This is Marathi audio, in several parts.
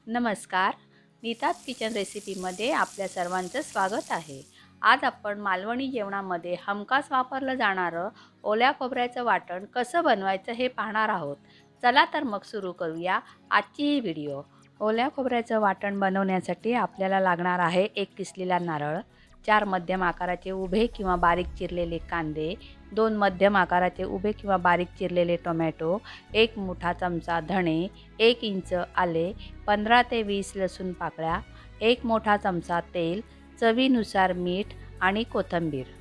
नमस्कार, नीताज किचन रेसिपीमध्ये आपल्या सर्वांचं स्वागत आहे। आज आपण मालवणी जेवणामध्ये हमखास वापरलं जाणारं ओल्या खोबऱ्याचं वाटण कसं बनवायचं हे पाहणार आहोत। चला तर मग सुरू करूया आजची ही व्हिडिओ। ओल्या खोबऱ्याचं वाटण बनवण्यासाठी आपल्याला लागणार आहे एक किसलेला नारळ, 4 मध्यम आकाराचे उभे किंवा बारीक चिरलेले कांदे, 2 मध्यम आकाराचे उभे किंवा बारीक चिरलेले टोमॅटो, 1 मोठा चमचा धणे, 1 इंच आले, 15 ते 20 लसूण पाकळ्या, 1 मोठा चमचा तेल, चवीनुसार मीठ आणि कोथिंबीर।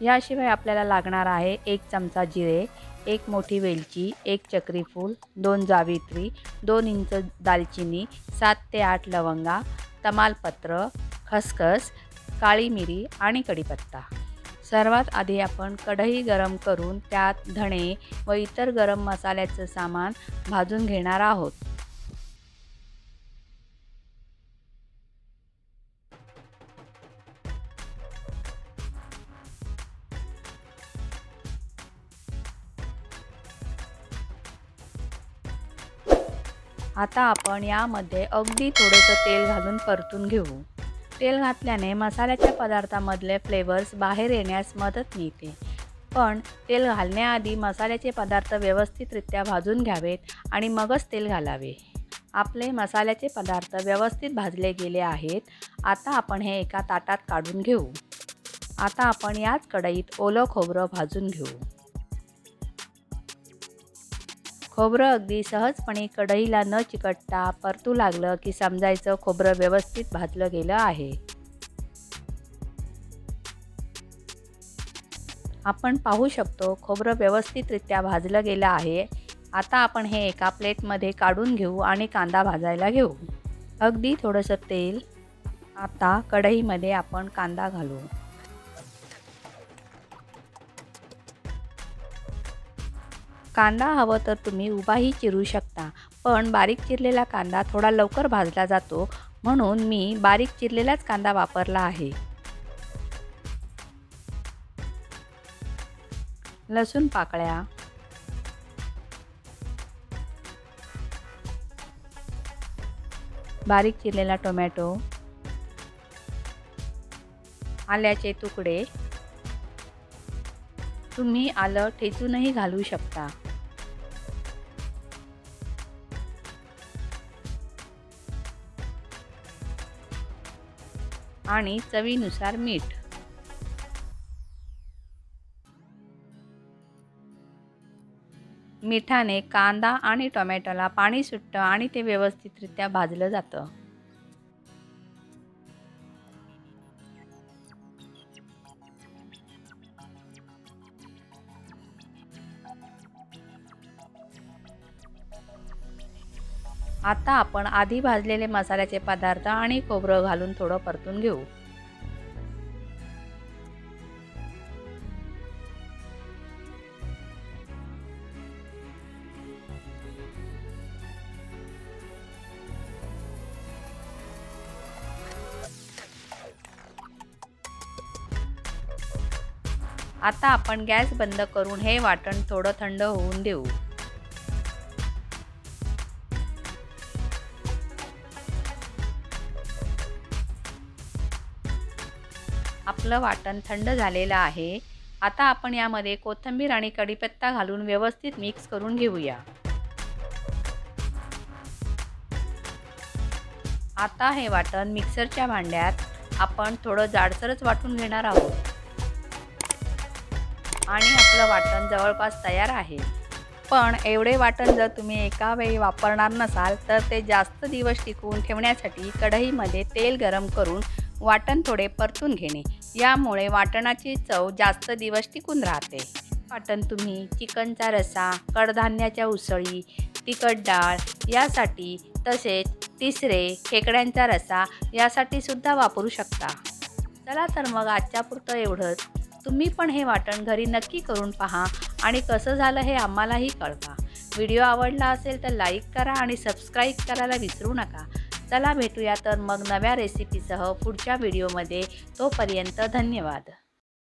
याशिवाय आपल्याला लागणार आहे 1 चमचा जिरे, 1 मोठी वेलची, 1 चक्री फूल, 2 जावित्री, 2 इंच दालचिनी, 7 ते 8 लवंगा, तमालपत्र, खसखस, काळी मिरी आणि कढीपत्ता। सर्वात आधी आपण कढई गरम करून त्यात धणे व इतर गरम मसाल्याचं सामान भाजून घेणार आहोत। आता आपण यामध्ये अगदी थोडंसं तेल घालून परतून घेऊ। तेल घातल्याने मसाल्याच्या पदार्थामधले फ्लेवर्स बाहेर येण्यास मदत मिळते। पण तेल घालण्याआधी मसाल्याचे पदार्थ व्यवस्थितरित्या भाजून घ्यावेत आणि मगच तेल घालावे। आपले मसाल्याचे पदार्थ व्यवस्थित भाजले गेले आहेत। आता आपण हे एका ताटात काढून घेऊ। आता आपण याच कढईत ओलं खोबरं भाजून घेऊ। खोबरं अगदी सहजपणे कढईला न चिकटता परतू लागलं की समजायचं खोबरं व्यवस्थित भाजलं गेलं आहे। आपण पाहू शकतो खोबरं व्यवस्थितरित्या भाजलं गेलं आहे। आता आपण हे एका प्लेटमध्ये काढून घेऊ आणि कांदा भाजायला घेऊ। अगदी थोडंसं तेल। आता कढईमध्ये आपण कांदा घालू। कांदा हवं तर तुम्ही उभाही चिरू शकता, पण बारीक चिरलेला कांदा थोडा लवकर भाजला जातो, म्हणून मी बारीक चिरलेलाच कांदा वापरला आहे। लसूण पाकळ्या, बारीक चिरलेला टोमॅटो, आल्याचे तुकडे, तुम्ही आलं ठेचूनही घालू शकता, आणि चवीनुसार मीठ। मिठाने कांदा आणि टोमॅटोला पाणी सुटतं आणि ते व्यवस्थितरित्या भाजलं जातं। आता आपण आधी भाजलेले मसाल्याचे पदार्थ आणि खोबरं घालून थोडं परतून घेऊ। आता आपण गॅस बंद करून हे वाटण थोडं थंड होऊन देऊ। आपलं वाटण थंड झालेलं आहे। आता आपण यामध्ये कोथिंबीर आणि कढीपत्ता घालून व्यवस्थित मिक्स करून घेऊया। आता हे वाटण मिक्सरच्या भांड्यात आपण थोडं जाडसरच वाटून घेणार आहोत आणि आपलं वाटण जवळपास तयार आहे। पण एवढे वाटण जर तुम्ही एका वेळी वापरणार नसाल तर ते जास्त दिवस टिकवून ठेवण्यासाठी कढईमध्ये तेल गरम करून वाटण थोडे परतून घेणे, यामुळे वाटणाची चव जास्त दिवस टिकून राहते। वाटण तुम्ही चिकनचा रस्सा, कडधान्याच्या उसळी, तिखट डाळ यासाठी, तसेच तिसरे खेकड्यांचा रस्सा यासाठी सुद्धा वापरू शकता। चला तर मग आजच्या पुरतं एवढंच। तुम्ही पण हे वाटण घरी नक्की करून पहा आणि कसं झालं हे आम्हालाही कळवा। व्हिडिओ आवडला असेल तर लाईक करा आणि सबस्क्राईब करायला विसरू नका। चला भेटूया तर मग नव्या रेसिपीसह पुढच्या व्हिडिओमध्ये। तोपर्यंत धन्यवाद।